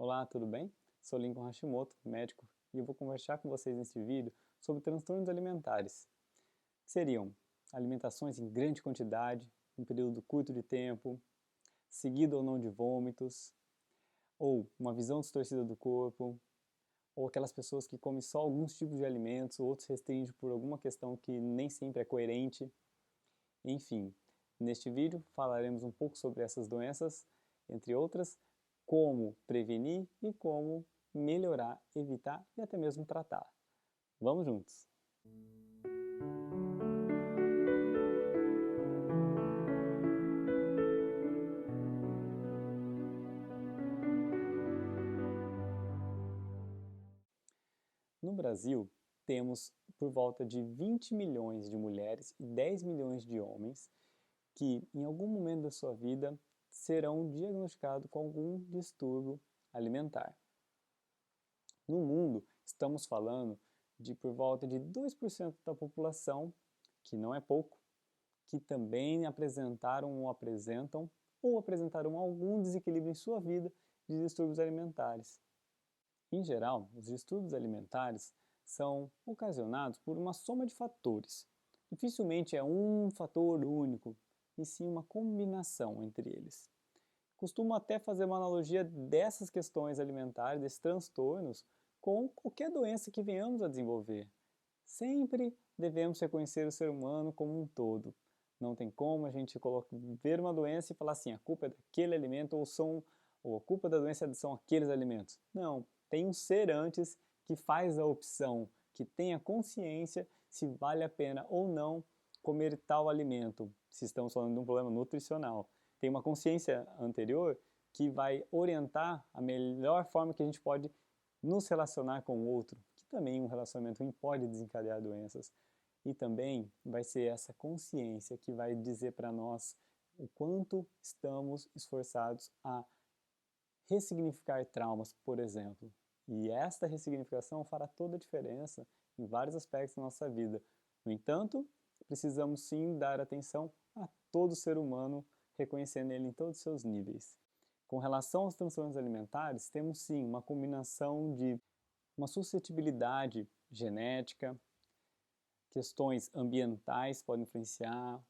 Olá, tudo bem? Sou Lincoln Hashimoto, médico, e eu vou conversar com vocês nesse vídeo sobre transtornos alimentares, que seriam alimentações em grande quantidade, em um período curto de tempo, seguido ou não de vômitos, ou uma visão distorcida do corpo, ou aquelas pessoas que comem só alguns tipos de alimentos, outros restringem por alguma questão que nem sempre é coerente. Enfim, neste vídeo falaremos um pouco sobre essas doenças, entre outras, como prevenir e como melhorar, evitar e até mesmo tratar. Vamos juntos! No Brasil, temos por volta de 20 milhões de mulheres e 10 milhões de homens que, em algum momento da sua vida, serão diagnosticados com algum distúrbio alimentar. No mundo, estamos falando de por volta de 2% da população, que não é pouco, que também apresentaram ou apresentaram algum desequilíbrio em sua vida de distúrbios alimentares. Em geral, os distúrbios alimentares são ocasionados por uma soma de fatores. Dificilmente é um fator único, e sim uma combinação entre eles. Costumo até fazer uma analogia dessas questões alimentares, desses transtornos, com qualquer doença que venhamos a desenvolver. Sempre devemos reconhecer o ser humano como um todo. Não tem como a gente ver uma doença e falar assim, a culpa é daquele alimento ou a culpa da doença são aqueles alimentos. Não, tem um ser antes que faz a opção, que tem a consciência se vale a pena ou não comer tal alimento, se estamos falando de um problema nutricional. Tem uma consciência anterior que vai orientar a melhor forma que a gente pode nos relacionar com o outro, que também um relacionamento ruim pode desencadear doenças. E também vai ser essa consciência que vai dizer para nós o quanto estamos esforçados a ressignificar traumas, por exemplo. E esta ressignificação fará toda a diferença em vários aspectos da nossa vida. No entanto, precisamos sim dar atenção a todo ser humano, reconhecendo ele em todos os seus níveis. Com relação aos transtornos alimentares, temos sim uma combinação de uma suscetibilidade genética, questões ambientais podem influenciar,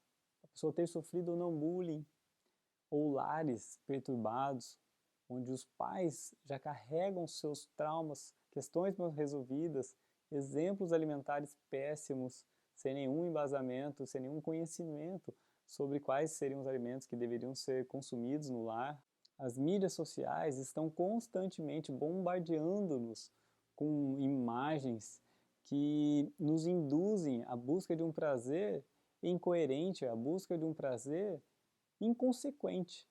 a pessoa ter sofrido ou não bullying, ou lares perturbados, onde os pais já carregam seus traumas, questões mal resolvidas, exemplos alimentares péssimos, sem nenhum embasamento, sem nenhum conhecimento sobre quais seriam os alimentos que deveriam ser consumidos no lar. As mídias sociais estão constantemente bombardeando-nos com imagens que nos induzem à busca de um prazer incoerente, à busca de um prazer inconsequente.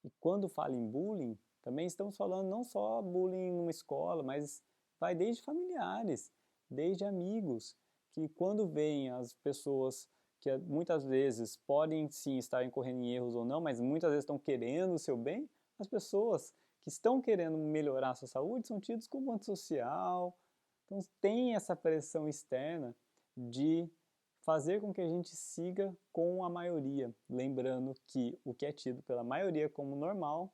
E quando fala em bullying, também estamos falando não só bullying numa escola, mas vai desde familiares, desde amigos, que quando veem as pessoas que muitas vezes podem sim estar incorrendo em erros ou não, mas muitas vezes estão querendo o seu bem, as pessoas que estão querendo melhorar a sua saúde são tidos como antissocial. Então tem essa pressão externa de fazer com que a gente siga com a maioria, lembrando que o que é tido pela maioria como normal,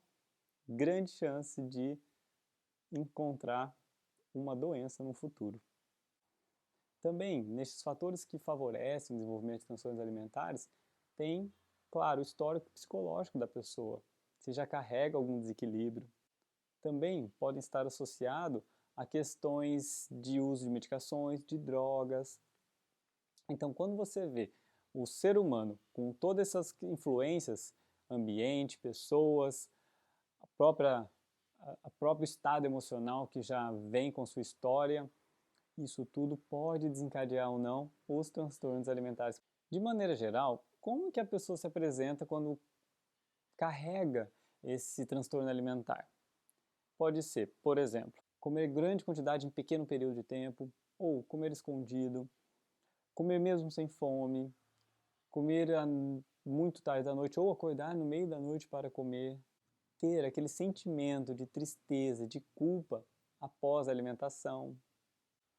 grande chance de encontrar uma doença no futuro. Também, nesses fatores que favorecem o desenvolvimento de transtornos alimentares, tem, claro, o histórico psicológico da pessoa, se já carrega algum desequilíbrio. Também podem estar associados a questões de uso de medicações, de drogas. Então, quando você vê o ser humano com todas essas influências, ambiente, pessoas, a próprio estado emocional que já vem com sua história, isso tudo pode desencadear ou não os transtornos alimentares. De maneira geral, como que a pessoa se apresenta quando carrega esse transtorno alimentar? Pode ser, por exemplo, comer grande quantidade em pequeno período de tempo, ou comer escondido, comer mesmo sem fome, comer muito tarde da noite ou acordar no meio da noite para comer, ter aquele sentimento de tristeza, de culpa após a alimentação.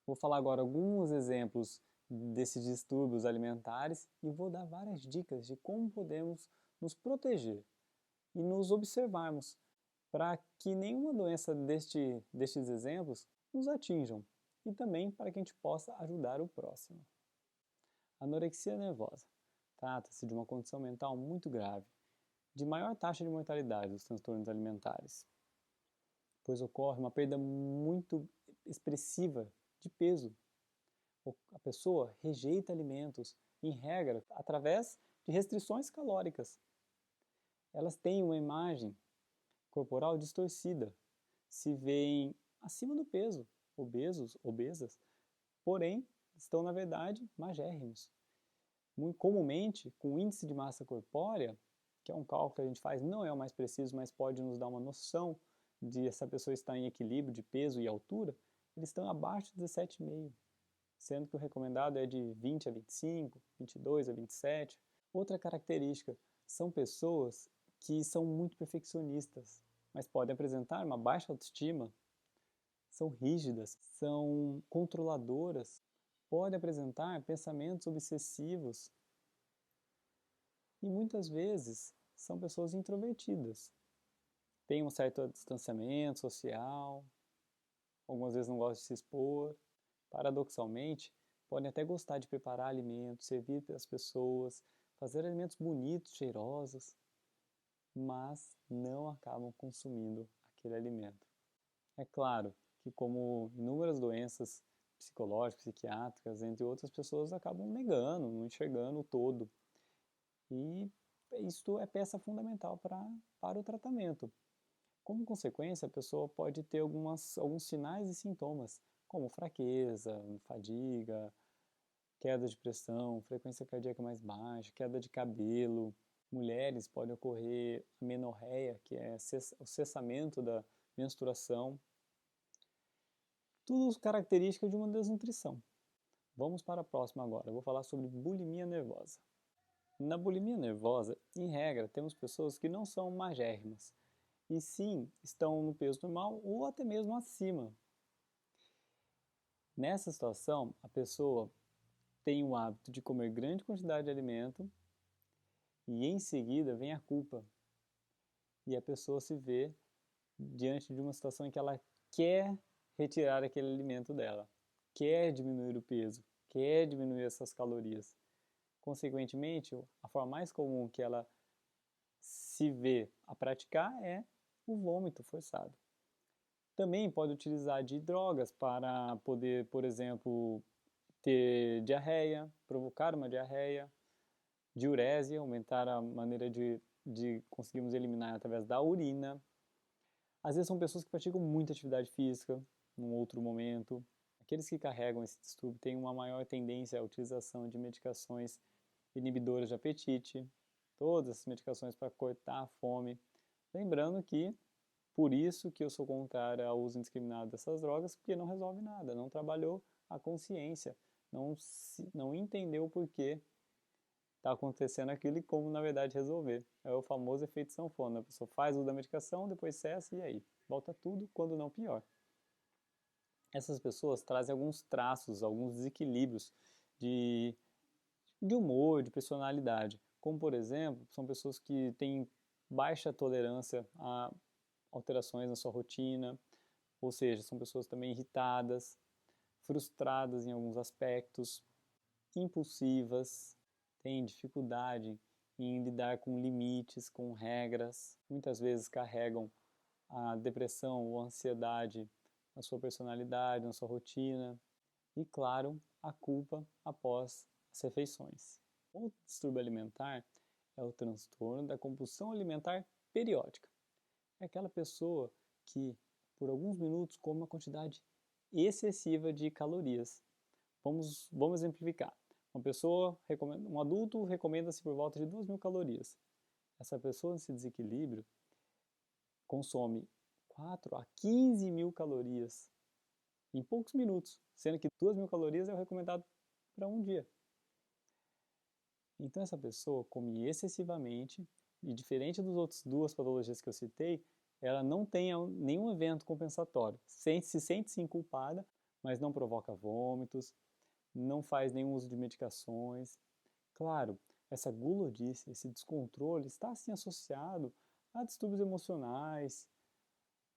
Vou falar agora alguns exemplos desses distúrbios alimentares e vou dar várias dicas de como podemos nos proteger e nos observarmos para que nenhuma doença destes exemplos nos atinjam e também para que a gente possa ajudar o próximo. Anorexia nervosa. Trata-se de uma condição mental muito grave, de maior taxa de mortalidade dos transtornos alimentares, pois ocorre uma perda muito expressiva de peso. A pessoa rejeita alimentos, em regra, através de restrições calóricas. Elas têm uma imagem corporal distorcida, se veem acima do peso, obesos, obesas, porém estão, na verdade, magérrimos. Muito comumente, com o índice de massa corpórea, que é um cálculo que a gente faz, não é o mais preciso, mas pode nos dar uma noção de essa pessoa estar em equilíbrio de peso e altura, eles estão abaixo de 17,5, sendo que o recomendado é de 20 a 25, 22 a 27. Outra característica, são pessoas que são muito perfeccionistas, mas podem apresentar uma baixa autoestima, são rígidas, são controladoras, podem apresentar pensamentos obsessivos e muitas vezes são pessoas introvertidas. Têm um certo distanciamento social, algumas vezes não gostam de se expor. Paradoxalmente, podem até gostar de preparar alimentos, servir para as pessoas, fazer alimentos bonitos, cheirosos, mas não acabam consumindo aquele alimento. É claro que, como inúmeras doenças psicológicas, psiquiátricas, entre outras pessoas, acabam negando, não enxergando o todo. E isto é peça fundamental para o tratamento. Como consequência, a pessoa pode ter alguns sinais e sintomas, como fraqueza, fadiga, queda de pressão, frequência cardíaca mais baixa, queda de cabelo. Mulheres podem ocorrer amenorreia, que é o cessamento da menstruação. Tudo característica de uma desnutrição. Vamos para a próxima agora. Eu vou falar sobre bulimia nervosa. Na bulimia nervosa, em regra, temos pessoas que não são magérrimas, e sim estão no peso normal ou até mesmo acima. Nessa situação, a pessoa tem o hábito de comer grande quantidade de alimento e em seguida vem a culpa. E a pessoa se vê diante de uma situação em que ela quer retirar aquele alimento dela, quer diminuir o peso, quer diminuir essas calorias. Consequentemente, a forma mais comum que ela se vê a praticar é o vômito forçado. Também pode utilizar de drogas para poder, por exemplo, ter diarreia, provocar uma diarreia, diurese, aumentar a maneira de conseguirmos eliminar através da urina. Às vezes são pessoas que praticam muita atividade física, num outro momento. Aqueles que carregam esse distúrbio têm uma maior tendência à utilização de medicações inibidoras de apetite, todas as medicações para cortar a fome. Lembrando que, por isso que eu sou contrário ao uso indiscriminado dessas drogas, porque não resolve nada, não trabalhou a consciência, não entendeu o porquê está acontecendo aquilo e como, na verdade, resolver. É o famoso efeito sanfona. A pessoa faz uso da medicação, depois cessa e aí? Volta tudo, quando não pior. Essas pessoas trazem alguns traços, alguns desequilíbrios de humor, de personalidade. Como, por exemplo, são pessoas que têm baixa tolerância a alterações na sua rotina, ou seja, são pessoas também irritadas, frustradas em alguns aspectos, impulsivas, têm dificuldade em lidar com limites, com regras, muitas vezes carregam a depressão ou a ansiedade na sua personalidade, na sua rotina e, claro, a culpa após as refeições. O distúrbio alimentar é o transtorno da compulsão alimentar periódica. É aquela pessoa que, por alguns minutos, come uma quantidade excessiva de calorias. Vamos exemplificar. Um adulto recomenda-se por volta de 2.000 calorias. Essa pessoa nesse desequilíbrio consome 4 a 15.000 calorias em poucos minutos, sendo que 2.000 calorias é o recomendado para um dia. Então essa pessoa come excessivamente e, diferente das outras duas patologias que eu citei, ela não tem nenhum evento compensatório. Se sente culpada, mas não provoca vômitos, não faz nenhum uso de medicações. Claro, essa gulodice, esse descontrole está assim associado a distúrbios emocionais,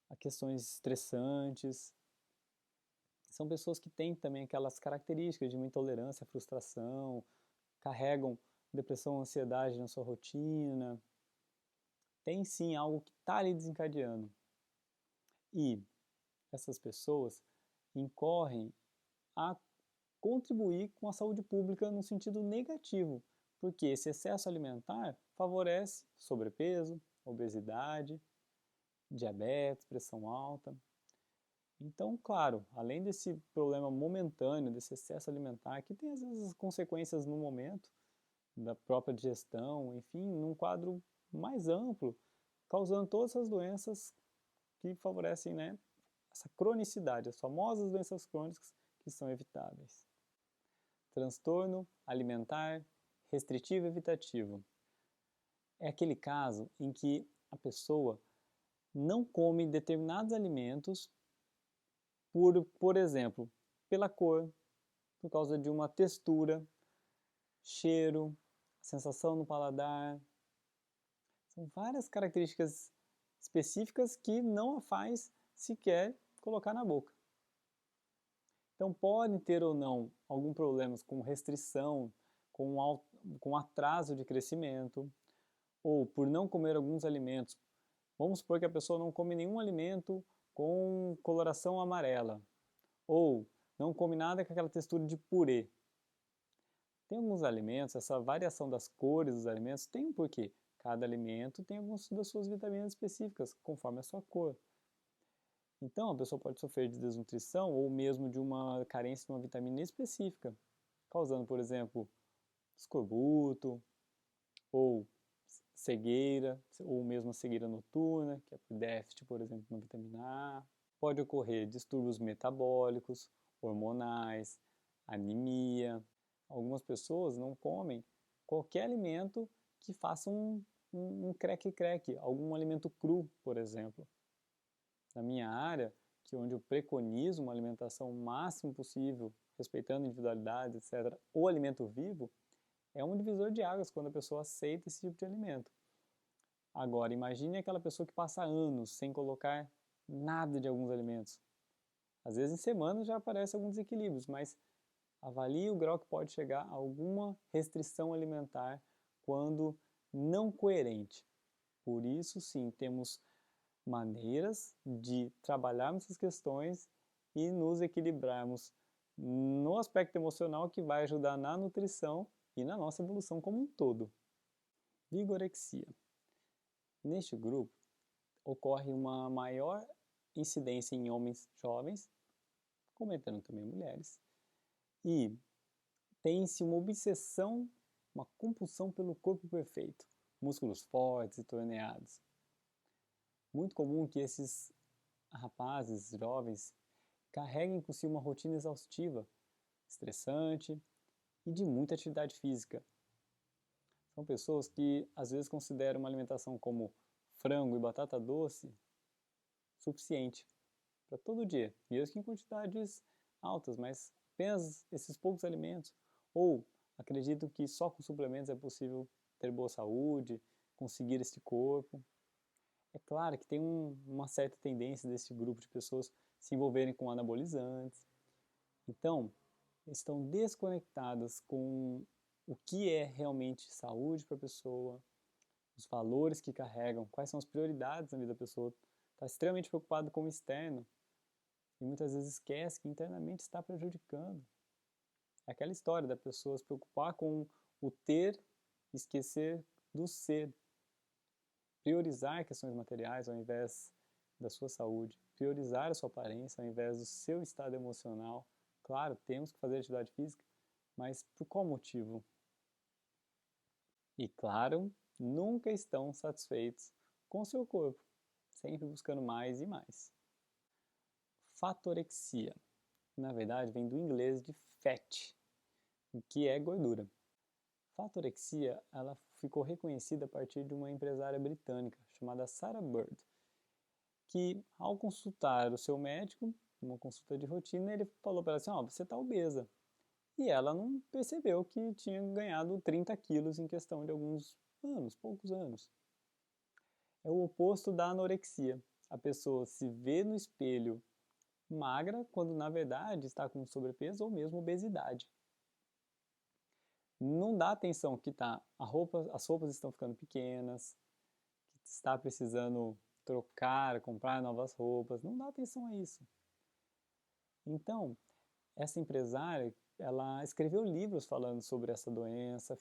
a questões estressantes. São pessoas que têm também aquelas características de uma intolerância à frustração, carregam depressão, ansiedade na sua rotina. Tem sim algo que está ali desencadeando. E essas pessoas incorrem a contribuir com a saúde pública no sentido negativo, porque esse excesso alimentar favorece sobrepeso, obesidade, diabetes, pressão alta. Então, claro, além desse problema momentâneo, desse excesso alimentar, que tem às vezes consequências no momento da própria digestão, enfim, num quadro mais amplo, causando todas essas doenças que favorecem, né, essa cronicidade, as famosas doenças crônicas que são evitáveis. Transtorno alimentar restritivo evitativo. É aquele caso em que a pessoa não come determinados alimentos por exemplo, pela cor, por causa de uma textura, cheiro, sensação no paladar. São várias características específicas que não a faz sequer colocar na boca. Então podem ter ou não algum problemas com restrição, com atraso de crescimento, ou por não comer alguns alimentos. Vamos supor que a pessoa não come nenhum alimento com coloração amarela, ou não come nada com aquela textura de purê. Tem alguns alimentos, essa variação das cores dos alimentos tem um porquê. Cada alimento tem algumas das suas vitaminas específicas, conforme a sua cor. Então, a pessoa pode sofrer de desnutrição ou mesmo de uma carência de uma vitamina específica, causando, por exemplo, escorbuto, ou cegueira, ou mesmo a cegueira noturna, que é por déficit, por exemplo, na vitamina A. Pode ocorrer distúrbios metabólicos, hormonais, anemia. Algumas pessoas não comem qualquer alimento que faça um creque-creque, algum alimento cru, por exemplo. Na minha área, que onde eu preconizo uma alimentação o máximo possível, respeitando individualidades, etc., o alimento vivo, é um divisor de águas quando a pessoa aceita esse tipo de alimento. Agora, imagine aquela pessoa que passa anos sem colocar nada de alguns alimentos. Às vezes em semanas já aparecem alguns desequilíbrios, mas avalie o grau que pode chegar a alguma restrição alimentar quando não coerente. Por isso, sim, temos maneiras de trabalharmos essas questões e nos equilibrarmos no aspecto emocional que vai ajudar na nutrição e na nossa evolução como um todo. Vigorexia. Neste grupo, ocorre uma maior incidência em homens jovens, cometendo também mulheres, e tem-se uma obsessão, uma compulsão pelo corpo perfeito, músculos fortes e torneados. Muito comum que esses rapazes jovens carreguem com si uma rotina exaustiva, estressante e de muita atividade física. São pessoas que às vezes consideram uma alimentação como frango e batata doce suficiente para todo dia, mesmo que em quantidades altas, mas apenas esses poucos alimentos. Ou acreditam que só com suplementos é possível ter boa saúde, conseguir este corpo. É claro que tem uma certa tendência desse grupo de pessoas se envolverem com anabolizantes. Então, estão desconectadas com o que é realmente saúde para a pessoa, os valores que carregam, quais são as prioridades na vida da pessoa. Está extremamente preocupado com o externo e muitas vezes esquece que internamente está prejudicando. É aquela história da pessoa se preocupar com o ter e esquecer do ser. Priorizar questões materiais ao invés da sua saúde. Priorizar a sua aparência ao invés do seu estado emocional. Claro, temos que fazer atividade física, mas por qual motivo? E claro, nunca estão satisfeitos com o seu corpo, sempre buscando mais e mais. Fatorexia, na verdade, vem do inglês de fat, que é gordura. Fatorexia, ela ficou reconhecida a partir de uma empresária britânica chamada Sarah Bird, que ao consultar o seu médico, uma consulta de rotina, ele falou para ela assim, você está obesa. E ela não percebeu que tinha ganhado 30 quilos em questão de alguns anos, poucos anos. É o oposto da anorexia. a pessoa se vê no espelho magra, quando na verdade está com sobrepeso ou mesmo obesidade. Não dá atenção que as roupas estão ficando pequenas, que está precisando trocar, comprar novas roupas, não dá atenção a isso. Então, essa empresária, ela escreveu livros falando sobre essa doença,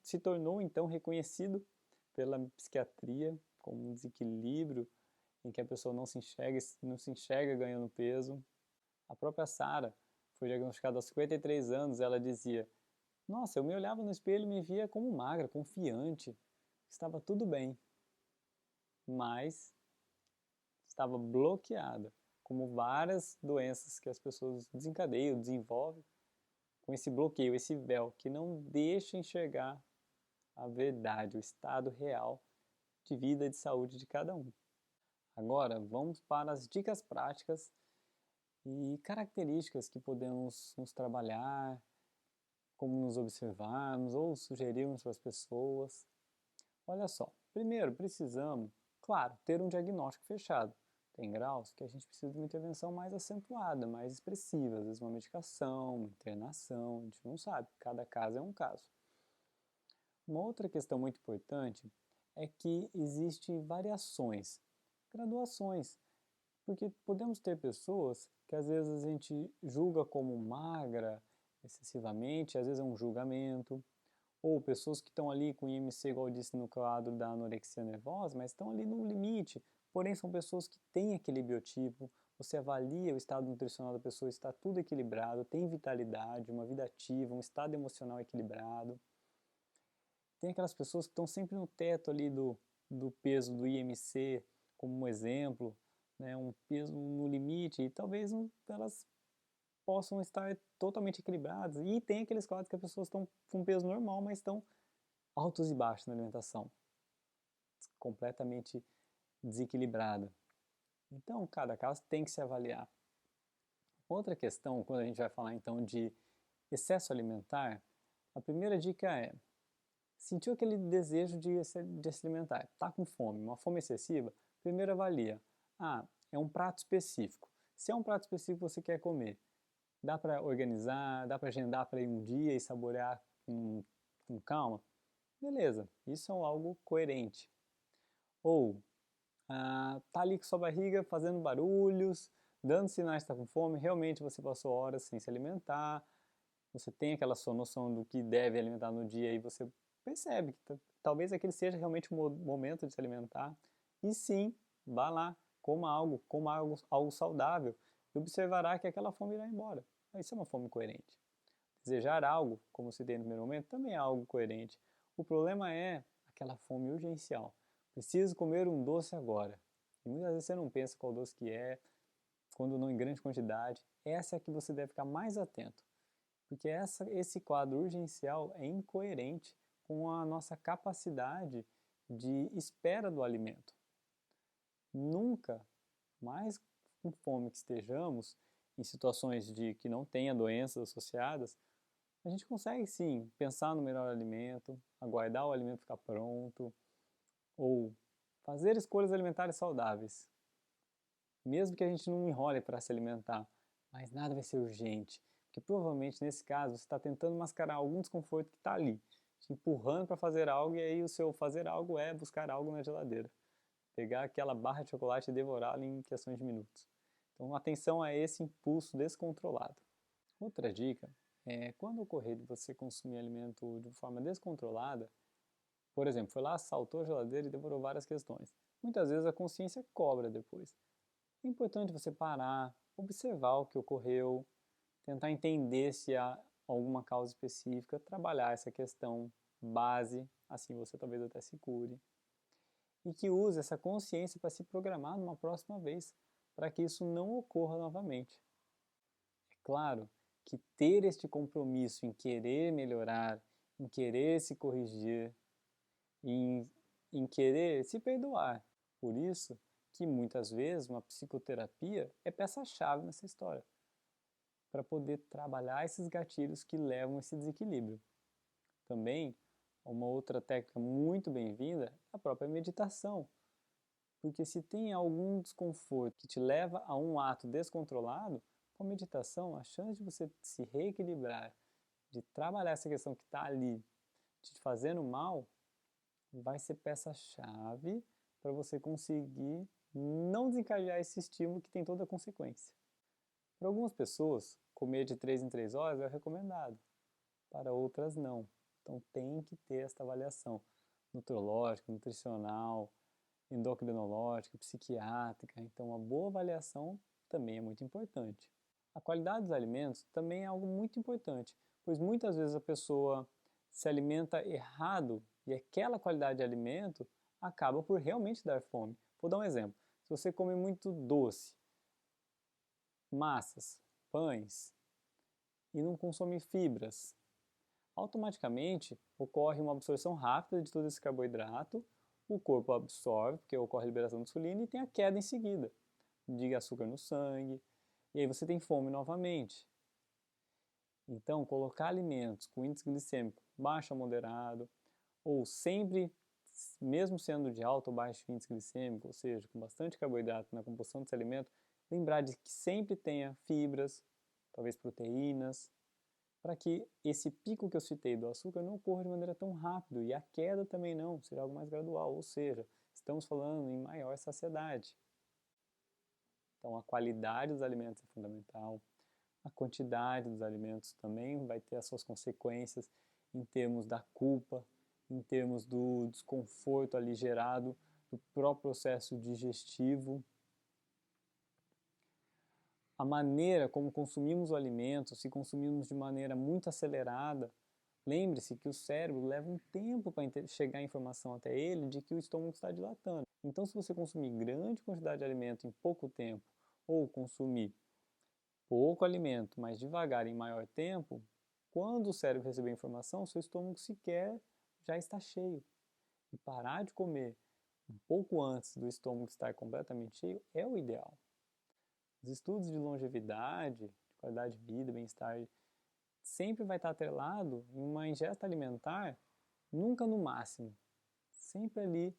se tornou então reconhecido pela psiquiatria como um desequilíbrio em que a pessoa não se enxerga ganhando peso. A própria Sarah foi diagnosticada aos 53 anos, ela dizia: "Nossa, eu me olhava no espelho e me via como magra, confiante, estava tudo bem, mas estava bloqueada, como várias doenças que as pessoas desencadeiam, desenvolvem, com esse bloqueio, esse véu que não deixa enxergar a verdade, o estado real de vida e de saúde de cada um." Agora, vamos para as dicas práticas e características que podemos nos trabalhar, como nos observarmos ou sugerirmos para as pessoas. Olha só, primeiro precisamos, claro, ter um diagnóstico fechado. Tem graus que a gente precisa de uma intervenção mais acentuada, mais expressiva, às vezes uma medicação, uma internação, a gente não sabe, cada caso é um caso. Uma outra questão muito importante é que existem variações, graduações, porque podemos ter pessoas que às vezes a gente julga como magra excessivamente, às vezes é um julgamento, ou pessoas que estão ali com IMC, igual eu disse no quadro da anorexia nervosa, mas estão ali no limite, porém são pessoas que têm aquele biotipo, você avalia o estado nutricional da pessoa, está tudo equilibrado, tem vitalidade, uma vida ativa, um estado emocional equilibrado. Tem aquelas pessoas que estão sempre no teto ali do peso do IMC, como um exemplo, né, um peso no limite, e talvez elas possam estar totalmente equilibradas. E tem aqueles quadros que as pessoas estão com peso normal, mas estão altos e baixos na alimentação, completamente desequilibrada. Então, cada caso tem que se avaliar. Outra questão, quando a gente vai falar então de excesso alimentar, a primeira dica é: sentiu aquele desejo de se alimentar, está com fome, uma fome excessiva, primeiro avalia. Ah, é um prato específico. Se é um prato específico que você quer comer, dá para organizar, dá para agendar para ir um dia e saborear com calma? Beleza, isso é algo coerente. Ou, tá ali com sua barriga fazendo barulhos, dando sinais que está com fome, realmente você passou horas sem se alimentar, você tem aquela sua noção do que deve alimentar no dia e você percebe que talvez aquele seja realmente o momento de se alimentar. E sim, vá lá, algo saudável e observará que aquela fome irá embora. Isso é uma fome coerente. Desejar algo, como citei no primeiro momento, também é algo coerente. O problema é aquela fome urgencial. Preciso comer um doce agora. E muitas vezes você não pensa qual doce que é, quando não em grande quantidade. Essa é a que você deve ficar mais atento, porque esse quadro urgencial é incoerente com a nossa capacidade de espera do alimento. Nunca, mais com fome que estejamos, em situações de que não tenha doenças associadas, a gente consegue sim pensar no melhor alimento, aguardar o alimento ficar pronto, ou fazer escolhas alimentares saudáveis. Mesmo que a gente não enrole para se alimentar, mas nada vai ser urgente, porque provavelmente nesse caso você está tentando mascarar algum desconforto que está ali, te empurrando para fazer algo, e aí o seu fazer algo é buscar algo na geladeira. Pegar aquela barra de chocolate e devorá-la em questões de minutos. Então, atenção a esse impulso descontrolado. Outra dica é quando ocorrer de você consumir alimento de forma descontrolada, por exemplo, foi lá, saltou a geladeira e devorou várias questões. Muitas vezes a consciência cobra depois. É importante você parar, observar o que ocorreu, tentar entender se há alguma causa específica, trabalhar essa questão base, assim você talvez até se cure. E que use essa consciência para se programar numa próxima vez, para que isso não ocorra novamente. É claro que ter este compromisso em querer melhorar, em querer se corrigir, em querer se perdoar. Por isso que muitas vezes uma psicoterapia é peça-chave nessa história, para poder trabalhar esses gatilhos que levam a esse desequilíbrio. Também, uma outra técnica muito bem-vinda é a própria meditação. Porque se tem algum desconforto que te leva a um ato descontrolado, com a meditação, a chance de você se reequilibrar, de trabalhar essa questão que está ali te fazendo mal, vai ser peça-chave para você conseguir não desencadear esse estímulo que tem toda a consequência. Para algumas pessoas, comer de 3 em 3 horas é recomendado, para outras não. Então tem que ter esta avaliação nutrológica, nutricional, endocrinológica, psiquiátrica. Então uma boa avaliação também é muito importante. A qualidade dos alimentos também é algo muito importante, pois muitas vezes a pessoa se alimenta errado e aquela qualidade de alimento acaba por realmente dar fome. Vou dar um exemplo. Se você come muito doce, massas, pães e não consome fibras, automaticamente ocorre uma absorção rápida de todo esse carboidrato, o corpo absorve, porque ocorre a liberação de insulina e tem a queda em seguida de açúcar no sangue, e aí você tem fome novamente. Então, colocar alimentos com índice glicêmico baixo a moderado, ou sempre, mesmo sendo de alto ou baixo índice glicêmico, ou seja, com bastante carboidrato na composição desse alimento, lembrar de que sempre tenha fibras, talvez proteínas, para que esse pico que eu citei do açúcar não ocorra de maneira tão rápida e a queda também não, seja algo mais gradual, ou seja, estamos falando em maior saciedade. Então, a qualidade dos alimentos é fundamental, a quantidade dos alimentos também vai ter as suas consequências em termos da culpa, em termos do desconforto ali gerado do próprio processo digestivo. A maneira como consumimos o alimento, se consumimos de maneira muito acelerada, lembre-se que o cérebro leva um tempo para chegar a informação até ele de que o estômago está dilatando. Então, se você consumir grande quantidade de alimento em pouco tempo, ou consumir pouco alimento, mas devagar em maior tempo, quando o cérebro receber a informação, seu estômago sequer já está cheio. E parar de comer um pouco antes do estômago estar completamente cheio é o ideal. Os estudos de longevidade, de qualidade de vida, bem-estar, sempre vai estar atrelado em uma ingesta alimentar, nunca no máximo. Sempre ali,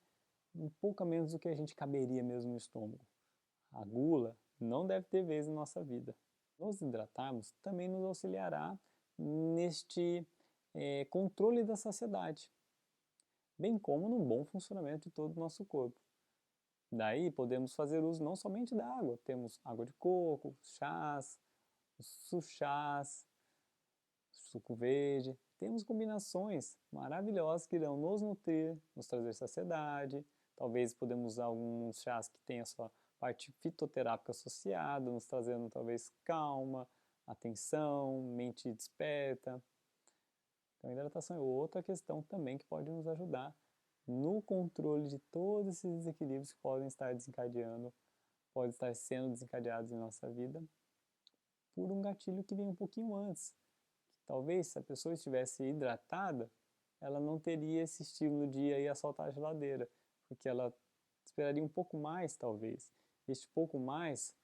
um pouco a menos do que a gente caberia mesmo no estômago. A gula não deve ter vez em nossa vida. Nos hidratarmos também nos auxiliará neste controle da saciedade, bem como no bom funcionamento de todo o nosso corpo. Daí podemos fazer uso não somente da água, temos água de coco, chás, chás, suco verde, temos combinações maravilhosas que irão nos nutrir, nos trazer saciedade, talvez podemos usar alguns chás que têm a sua parte fitoterápica associada, nos trazendo talvez calma, atenção, mente desperta. Então a hidratação é outra questão também que pode nos ajudar no controle de todos esses desequilíbrios que podem estar desencadeando, podem estar sendo desencadeados em nossa vida por um gatilho que vem um pouquinho antes. Talvez se a pessoa estivesse hidratada, ela não teria esse estímulo de ir assaltar a geladeira, porque ela esperaria um pouco mais, talvez. Este pouco mais,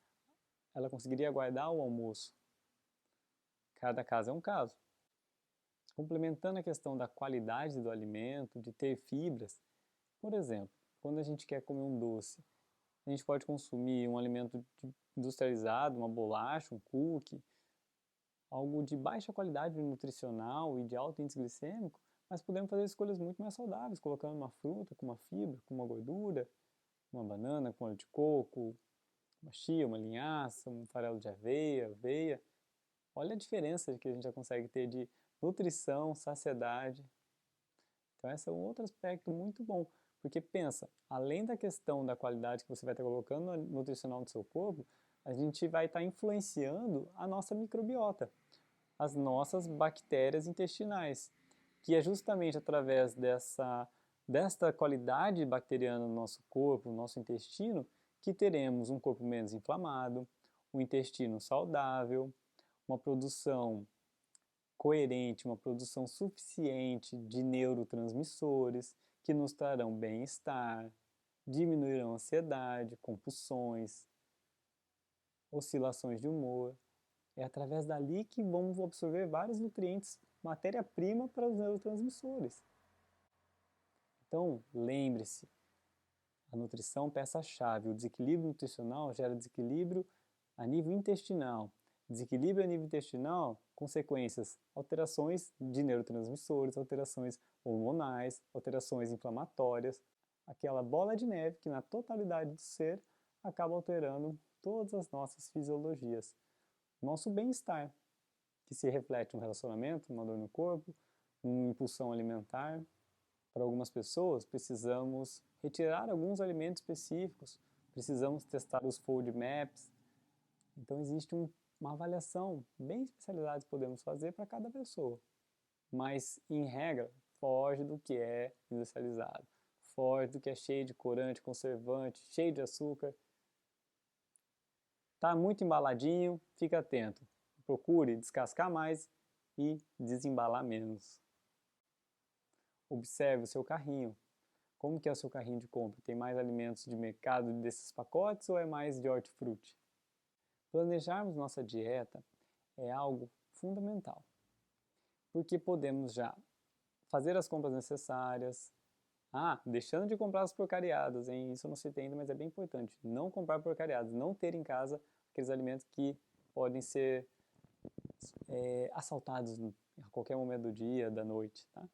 ela conseguiria guardar o almoço. Cada caso é um caso. Complementando a questão da qualidade do alimento, de ter fibras, por exemplo, quando a gente quer comer um doce, a gente pode consumir um alimento industrializado, uma bolacha, um cookie, algo de baixa qualidade nutricional e de alto índice glicêmico, mas podemos fazer escolhas muito mais saudáveis, colocando uma fruta com uma fibra, com uma gordura, uma banana com óleo de coco, uma chia, uma linhaça, um farelo de aveia. Olha a diferença que a gente já consegue ter de nutrição, saciedade. Então esse é um outro aspecto muito bom, porque pensa, além da questão da qualidade que você vai estar colocando no nutricional do seu corpo, a gente vai estar influenciando a nossa microbiota, as nossas bactérias intestinais, que é justamente através desta qualidade bacteriana no nosso corpo, no nosso intestino, que teremos um corpo menos inflamado, um intestino saudável, uma produção coerente, uma produção suficiente de neurotransmissores que nos trarão bem-estar, diminuirão a ansiedade, compulsões, oscilações de humor. É através dali que vamos absorver vários nutrientes, matéria-prima para os neurotransmissores. Então, lembre-se, a nutrição peça-chave. O desequilíbrio nutricional gera desequilíbrio a nível intestinal. Desequilíbrio a nível intestinal, consequências, alterações de neurotransmissores, alterações hormonais, alterações inflamatórias, aquela bola de neve que na totalidade do ser acaba alterando todas as nossas fisiologias. Nosso bem-estar, que se reflete no relacionamento, numa dor no corpo, numa impulsão alimentar. Para algumas pessoas, precisamos retirar alguns alimentos específicos, precisamos testar os FODMAPs. Então, existe uma avaliação bem especializada que podemos fazer para cada pessoa. Mas, em regra, foge do que é industrializado, foge do que é cheio de corante, conservante, cheio de açúcar. Está muito embaladinho, fica atento. Procure descascar mais e desembalar menos. Observe o seu carrinho. Como que é o seu carrinho de compra? Tem mais alimentos de mercado desses pacotes ou é mais de hortifruti? Planejarmos nossa dieta é algo fundamental, porque podemos já fazer as compras necessárias. Deixando de comprar as porcariadas, hein? Isso eu não citei ainda, mas é bem importante. Não comprar porcariadas, não ter em casa aqueles alimentos que podem ser assaltados a qualquer momento do dia, da noite, tá?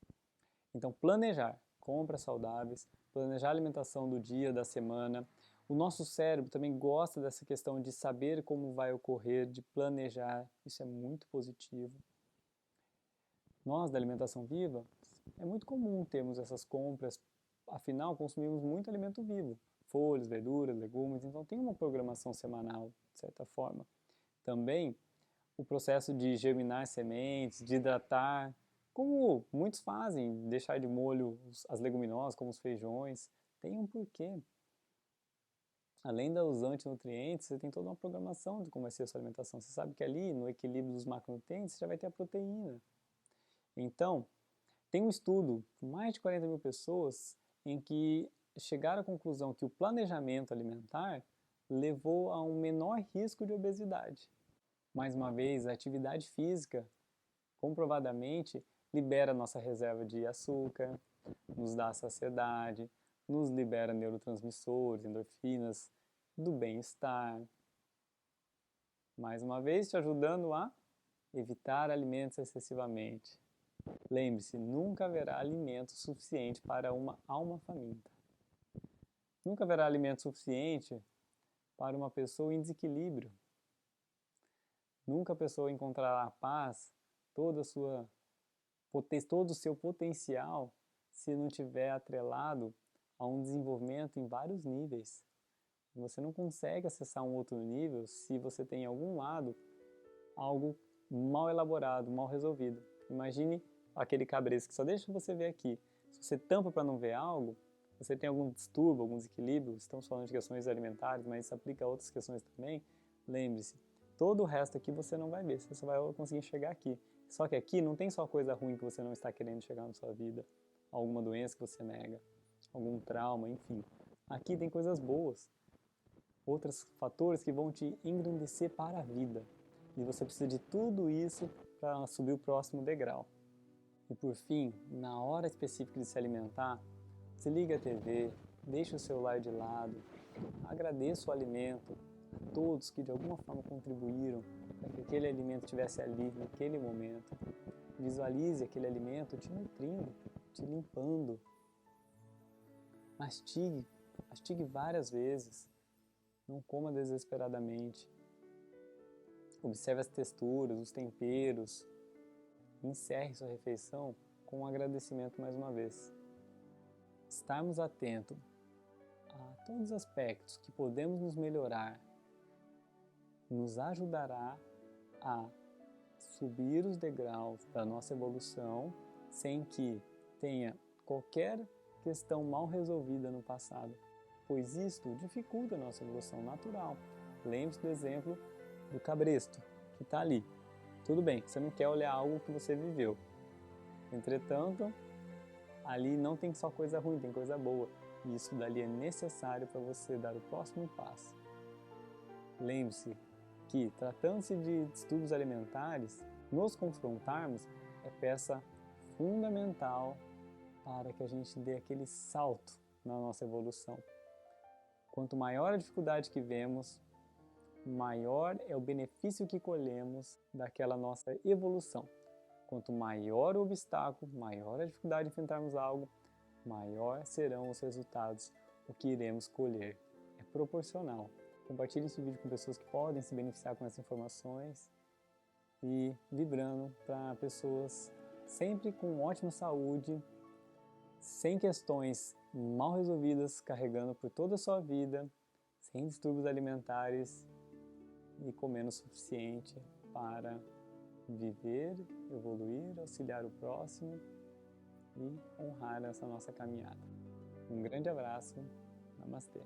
Então, planejar compras saudáveis, planejar a alimentação do dia, da semana. O nosso cérebro também gosta dessa questão de saber como vai ocorrer, de planejar. Isso é muito positivo. Nós, da alimentação viva, é muito comum termos essas compras, afinal, consumimos muito alimento vivo. Folhas, verduras, legumes, então tem uma programação semanal, de certa forma. Também o processo de germinar sementes, de hidratar, como muitos fazem, deixar de molho as leguminosas, como os feijões, tem um porquê. Além dos antinutrientes, você tem toda uma programação de como vai ser a sua alimentação. Você sabe que ali, no equilíbrio dos macronutrientes, você já vai ter a proteína. Então, tem um estudo com mais de 40 mil pessoas em que chegaram à conclusão que o planejamento alimentar levou a um menor risco de obesidade. Mais uma vez, a atividade física, comprovadamente, libera nossa reserva de açúcar, nos dá saciedade, nos libera neurotransmissores, endorfinas, do bem-estar. Mais uma vez, te ajudando a evitar alimentos excessivamente. Lembre-se, nunca haverá alimento suficiente para uma alma faminta. Nunca haverá alimento suficiente para uma pessoa em desequilíbrio. Nunca a pessoa encontrará paz, todo o seu potencial, se não tiver atrelado a um desenvolvimento em vários níveis. Você não consegue acessar um outro nível se você tem em algum lado algo mal elaborado, mal resolvido. Imagine aquele cabresto que só deixa você ver aqui. Se você tampa para não ver algo, você tem algum distúrbio, algum desequilíbrio, estamos falando de questões alimentares, mas isso aplica a outras questões também. Lembre-se, todo o resto aqui você não vai ver, você só vai conseguir chegar aqui. Só que aqui não tem só coisa ruim que você não está querendo chegar na sua vida, alguma doença que você nega, algum trauma, enfim. Aqui tem coisas boas, outros fatores que vão te engrandecer para a vida. E você precisa de tudo isso para subir o próximo degrau. E por fim, na hora específica de se alimentar, desliga a TV, deixa o celular de lado, agradeça o alimento a todos que de alguma forma contribuíram para que aquele alimento estivesse ali naquele momento. Visualize aquele alimento te nutrindo, te limpando. Mastigue várias vezes. Não coma desesperadamente. Observe as texturas, os temperos. Encerre sua refeição com um agradecimento mais uma vez. Estarmos atentos a todos os aspectos que podemos nos melhorar nos ajudará a subir os degraus da nossa evolução sem que tenha qualquer questão mal resolvida no passado, pois isto dificulta a nossa evolução natural. Lembre-se do exemplo do cabresto, que está ali. Tudo bem, você não quer olhar algo que você viveu. Entretanto, ali não tem só coisa ruim, tem coisa boa. E isso dali é necessário para você dar o próximo passo. Lembre-se que, tratando-se de distúrbios alimentares, nos confrontarmos é peça fundamental para que a gente dê aquele salto na nossa evolução. Quanto maior a dificuldade que vemos, maior é o benefício que colhemos daquela nossa evolução. Quanto maior o obstáculo, maior a dificuldade de enfrentarmos algo, maior serão os resultados, o que iremos colher. É proporcional. Compartilhe esse vídeo com pessoas que podem se beneficiar com essas informações e vibrando para pessoas sempre com ótima saúde, sem questões mal resolvidas, carregando por toda a sua vida, sem distúrbios alimentares e comendo o suficiente para viver, evoluir, auxiliar o próximo e honrar essa nossa caminhada. Um grande abraço, namastê.